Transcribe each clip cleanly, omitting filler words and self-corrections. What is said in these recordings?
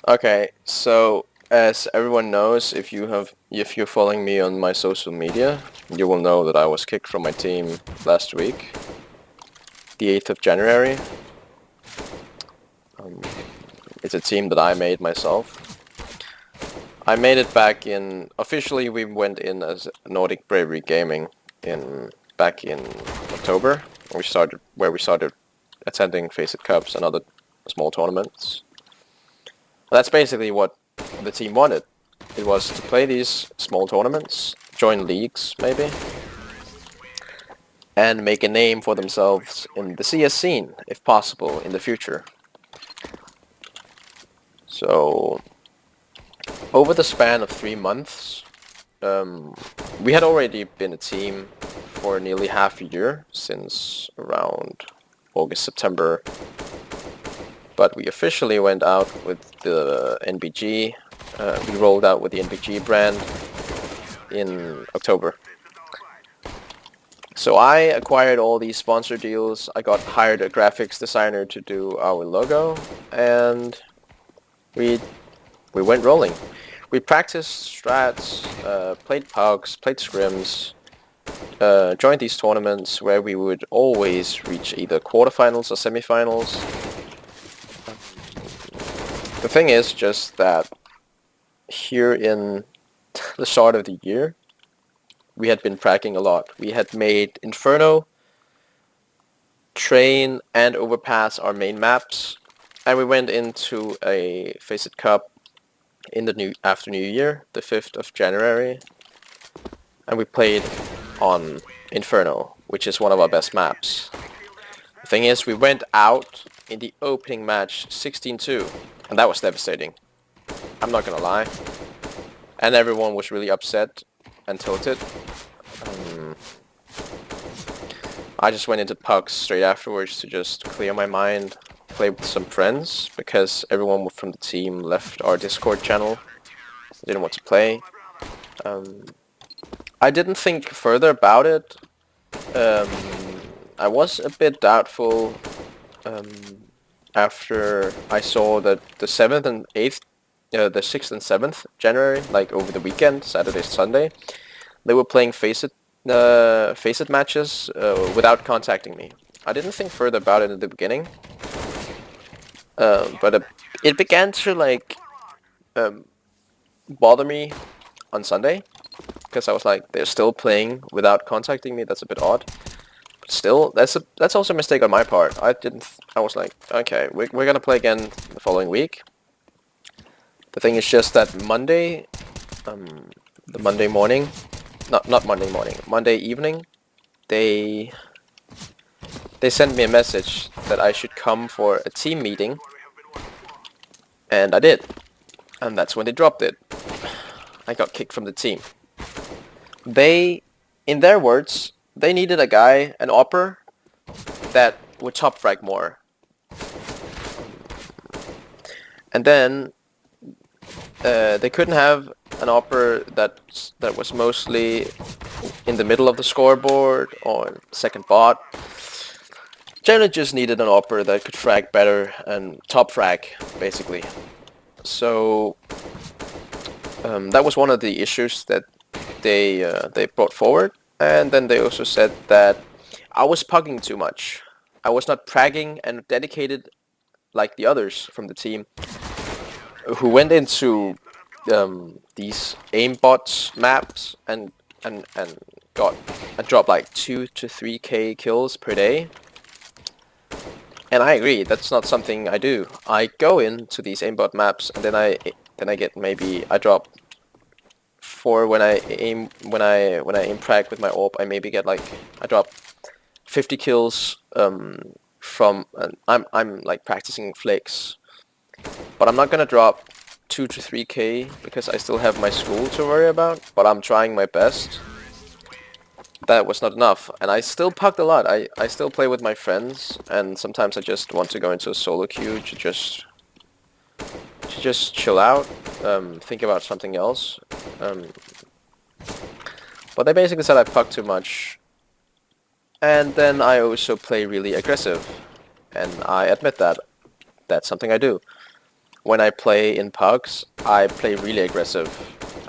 Okay, so as everyone knows, if you're following me on my social media, you will know that I was kicked from my team last week, the 8th of January. Um, it's a team that I made myself. I made it back in officially we went in as Nordic Bravery Gaming back in October. We started attending Faceit Cups and other small tournaments. That's basically what the team wanted. It was to play these small tournaments, join leagues maybe, and make a name for themselves in the CS scene, if possible, in the future. So, over the span of 3 months, we had already been a team for nearly half a year, since around August, September. But we officially went out with the NBG. We rolled out with the NBG brand in October. So I acquired all these sponsor deals. I got hired a graphics designer to do our logo, and we went rolling. We practiced strats, played pugs, played scrims, joined these tournaments where we would always reach either quarterfinals or semifinals. The thing is just that here in the start of the year, we had been pracking a lot. We had made Inferno, Train, and Overpass our main maps, and we went into a Faceit Cup after New Year, the 5th of January, and we played on Inferno, which is one of our best maps. The thing is, we went out in the opening match 16-2, and that was devastating. I'm not gonna lie. And everyone was really upset and tilted. I just went into pucks straight afterwards to just clear my mind, play with some friends, because everyone from the team left our Discord channel. They didn't want to play. I didn't think further about it. I was a bit doubtful after I saw that the 7th and 8th, the 6th and 7th January, like over the weekend, Saturday, Sunday, they were playing Faceit matches without contacting me. I didn't think further about it in the beginning, but it began to like bother me on Sunday, because I was like, they're still playing without contacting me. That's a bit odd. But still, that's also a mistake on my part. I was like, okay, we're gonna play again the following week. The thing is just that Monday, the Monday morning, not Monday morning, Monday evening, they sent me a message that I should come for a team meeting, and I did, and that's when they dropped it. I got kicked from the team. In their words, they needed a guy, an opper, that would top frag more. And then they couldn't have an opper that was mostly in the middle of the scoreboard or second bot. Generally just needed an opper that could frag better and top frag, basically. So that was one of the issues that they brought forward. And then they also said that I was pugging too much. I was not pragging and dedicated like the others from the team, who went into these aimbots maps and got a drop like 2 to 3k kills per day. And I agree, that's not something I do. I go into these aimbot maps and then I get maybe I drop 4 when I aim prag with my AWP. I maybe get like I drop 50 kills from I'm like practicing flicks, but I'm not gonna drop 2 to 3k because I still have my school to worry about. But I'm trying my best. That was not enough, and I still pucked a lot. I still play with my friends, and sometimes I just want to go into a solo queue to just chill out, think about something else. But they basically said I puck too much, and then I also play really aggressive, and I admit that that's something I do. when I play in pugs, I play really aggressive,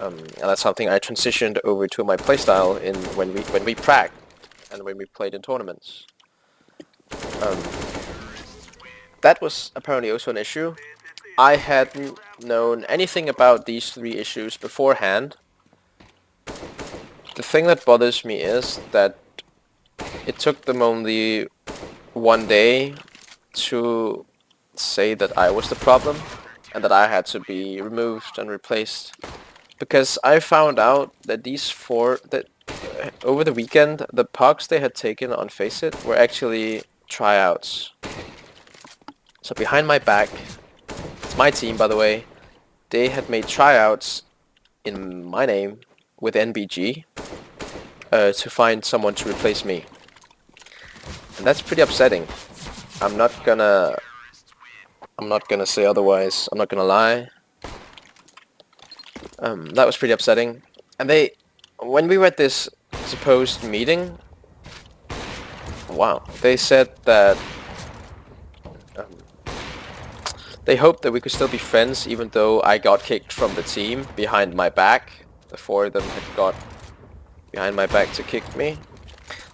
and that's something I transitioned over to my playstyle in when we prac and when we played in tournaments. That was apparently also an issue. I hadn't known anything about these 3 issues beforehand. The thing that bothers me is that it took them only 1 day to say that I was the problem and that I had to be removed and replaced. Because I found out that over the weekend, the pugs they had taken on PsyenZ were actually tryouts. So behind my back, it's my team by the way, they had made tryouts in my name with NBG to find someone to replace me. And that's pretty upsetting. I'm not gonna say otherwise. I'm not gonna lie. That was pretty upsetting. And when we were at this supposed meeting, wow, they said that they hoped that we could still be friends even though I got kicked from the team behind my back. The 4 of them had got behind my back to kick me.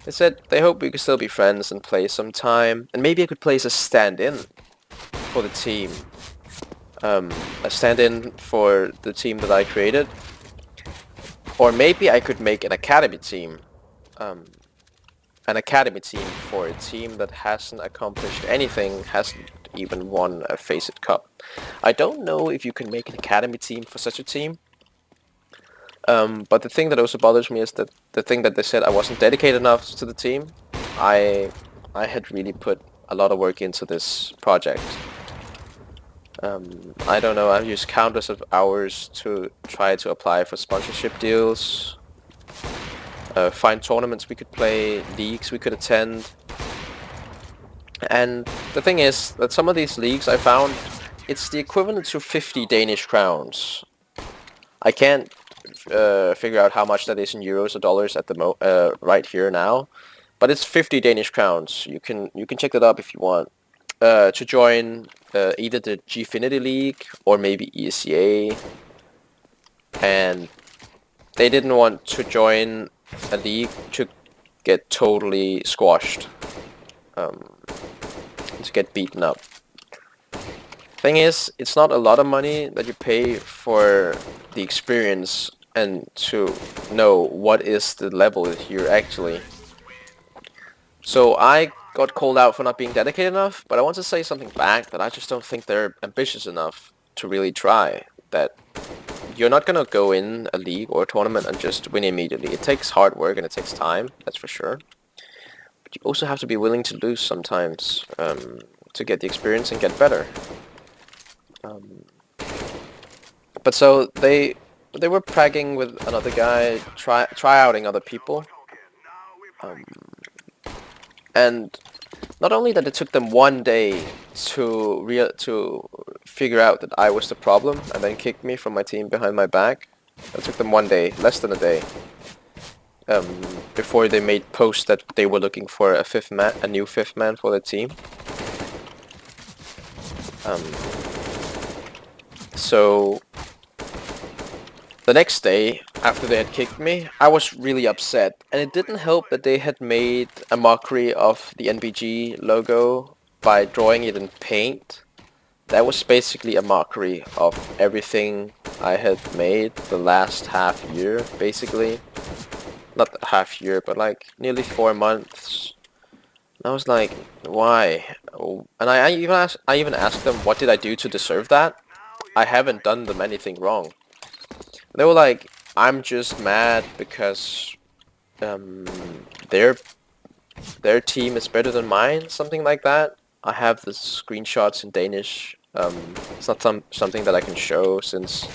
They said they hoped we could still be friends and play sometime, and maybe I could play as a stand-in for the team. A stand-in for the team that I created. Or maybe I could make an academy team. An academy team for a team that hasn't accomplished anything, hasn't even won a PsyenZ Cup. I don't know if you can make an academy team for such a team. But the thing that also bothers me is that the thing that they said I wasn't dedicated enough to the team. I had really put a lot of work into this project. I don't know, I've used countless of hours to try to apply for sponsorship deals, find tournaments we could play, leagues we could attend. And the thing is that some of these leagues I found, it's the equivalent to 50 Danish crowns. I can't figure out how much that is in euros or dollars at the right here now, but it's 50 Danish crowns. You can check that up if you want. To join either the Gfinity League or maybe ESEA, and they didn't want to join a league to get totally squashed, to get beaten up. Thing is, it's not a lot of money that you pay for the experience and to know what is the level here actually. So I got called out for not being dedicated enough, but I want to say something back that I just don't think they're ambitious enough to really try. That you're not gonna go in a league or a tournament and just win immediately. It takes hard work and it takes time, that's for sure. But you also have to be willing to lose sometimes to get the experience and get better. But so they were pragging with another guy, tryouting other people. And not only that it took them 1 day to figure out that I was the problem and then kick me from my team behind my back. It took them 1 day, less than a day, before they made posts that they were looking for a new fifth man for the team. So the next day, after they had kicked me, I was really upset, and it didn't help that they had made a mockery of the NBG logo by drawing it in paint. That was basically a mockery of everything I had made the last half year, basically. Not half year, but like nearly 4 months. And I was like, why? And I even asked them, what did I do to deserve that? I haven't done them anything wrong. They were like, I'm just mad because their team is better than mine, something like that. I have the screenshots in Danish. It's not something that I can show since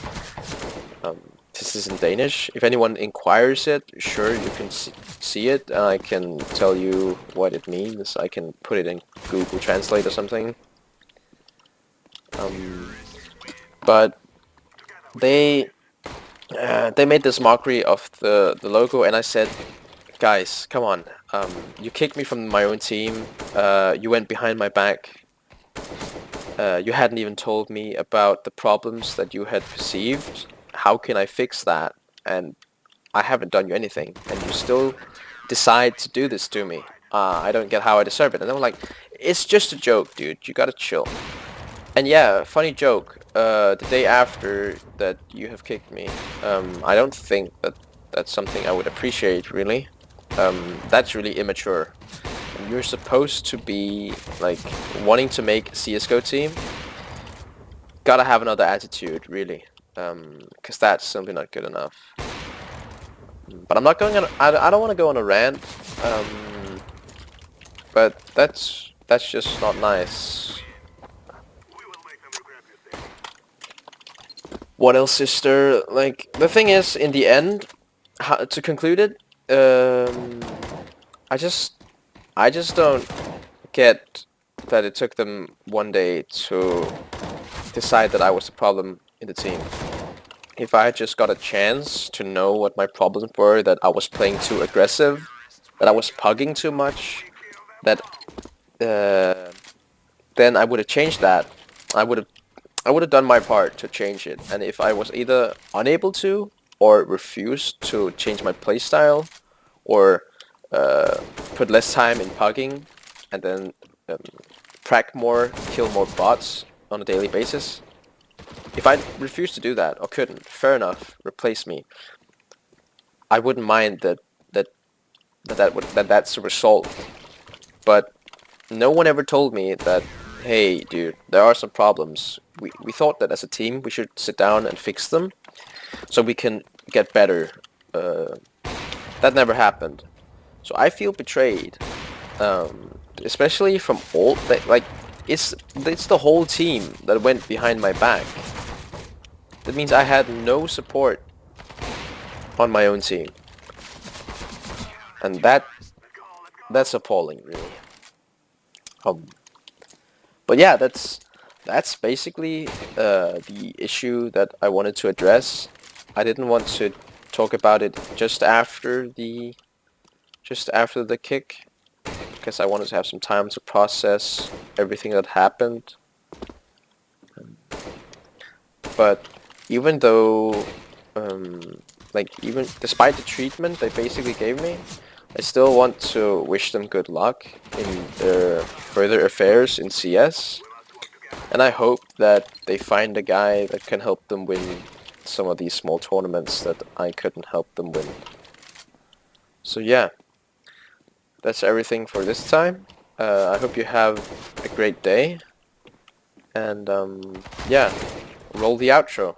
this is in Danish. If anyone inquires it, sure, you can see it, and I can tell you what it means. I can put it in Google Translate or something. But they made this mockery of the logo, and I said, guys, come on, you kicked me from my own team, you went behind my back, You hadn't even told me about the problems that you had perceived. How can I fix that? And I haven't done you anything, and you still decide to do this to me. I don't get how I deserve it. And I'm like, it's just a joke, dude. You gotta chill. And yeah, funny joke. The day after that you have kicked me, I don't think that that's something I would appreciate, really. That's really immature. And you're supposed to be, like, wanting to make a CSGO team. Gotta have another attitude, really. Because that's simply not good enough. But I'm not going on. I don't want to go on a rant. But that's just not nice. What else is there? Like, the thing is, in the end, to conclude it, I just don't get that it took them one day to decide that I was the problem in the team. If I had just got a chance to know what my problems were, that I was playing too aggressive, that I was pugging too much, that then I would have changed that. I would have done my part to change it. And if I was either unable to or refused to change my playstyle or put less time in pugging and then prac more, kill more bots on a daily basis. If I refused to do that or couldn't, fair enough, replace me. I wouldn't mind that's a result. But no one ever told me that, hey, dude, there are some problems. We thought that as a team we should sit down and fix them so we can get better. That never happened. So I feel betrayed, especially from all like it's the whole team that went behind my back. That means I had no support on my own team, and that's appalling, really. But yeah, that's basically the issue that I wanted to address. I didn't want to talk about it just after the kick, because I wanted to have some time to process everything that happened. But even though, like, even despite the treatment they basically gave me, I still want to wish them good luck in their further affairs in CS. And I hope that they find a guy that can help them win some of these small tournaments that I couldn't help them win. So yeah, that's everything for this time. I hope you have a great day. And yeah, roll the outro.